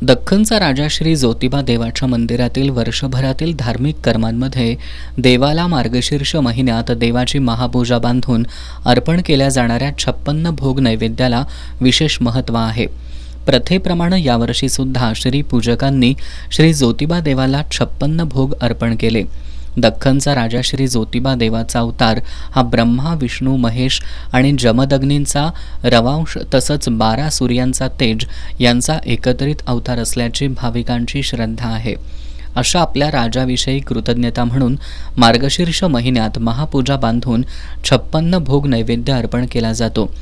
दख्खनचा राजा श्री ज्योतिबा देवाच्या मंदिरातील वर्षभरातील धार्मिक कर्मांमध्ये देवाला मार्गशीर्ष महिन्यात देवाची महापूजा बांधून अर्पण केल्या जाणाऱ्या 56 भोग नैवेद्याला विशेष महत्त्व आहे. प्रथेप्रमाणे यावर्षी सुद्धा श्री पूजकांनी श्री ज्योतिबा देवाला 56 भोग अर्पण केले. दख्खनचा राजा श्री ज्योतिबा देवाचा अवतार हा ब्रह्मा, विष्णू, महेश आणि जमदग्नींचा रवांश तसंच 12 सूर्यांचा तेज यांचा एकत्रित अवतार असल्याची भाविकांची श्रद्धा आहे. अशा आपल्या राजाविषयी कृतज्ञता म्हणून मार्गशीर्ष महिन्यात महापूजा बांधून 56 भोग नैवेद्य अर्पण केला जातो.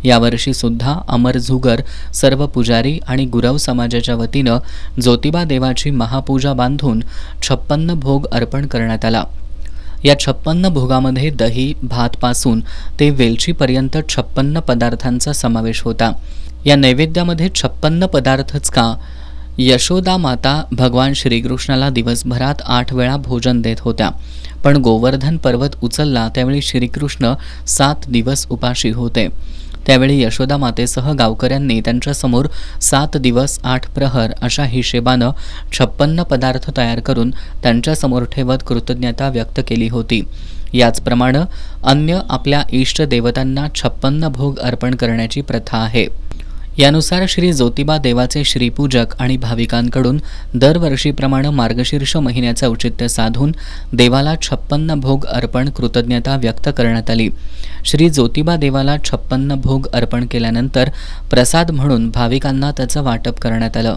यावर्षी सुद्धा अमरझुगर सर्व पुजारी आणि गुरव समाजाच्या वतीनं ज्योतिबा देवाची महापूजा बांधून 56 भोग अर्पण करण्यात आला. या 56 भोगामध्ये दही, भातपासून ते वेलचीपर्यंत 56 पदार्थांचा समावेश होता. या नैवेद्यामध्ये 56 पदार्थच का, यशोदा माता भगवान श्रीकृष्णाला दिवसभरात 8 वेळा भोजन देत होत्या, पण गोवर्धन पर्वत उचलला त्यावेळी श्रीकृष्ण 7 दिवस उपाशी होते. त्यावेळी यशोदा मातेसह गावकऱ्यांनी त्यांच्यासमोर 7 दिवस 8 प्रहर अशा हिशेबानं 56 पदार्थ तयार करून त्यांच्यासमोर ठेवत कृतज्ञता व्यक्त केली होती. याचप्रमाणे अन्य आपल्या इष्ट देवतांना 56 भोग अर्पण करण्याची प्रथा आहे. यानुसार श्री ज्योतिबा देवाचे श्रीपूजक आणि भाविकांकडून दरवर्षीप्रमाणे मार्गशीर्ष महिन्याचे औचित्य साधून देवाला 56 भोग अर्पण कृतज्ञता व्यक्त करण्यात आली. श्री ज्योतिबा देवाला 56 भोग अर्पण केल्यानंतर प्रसाद म्हणून भाविकांना त्याचं वाटप करण्यात आलं.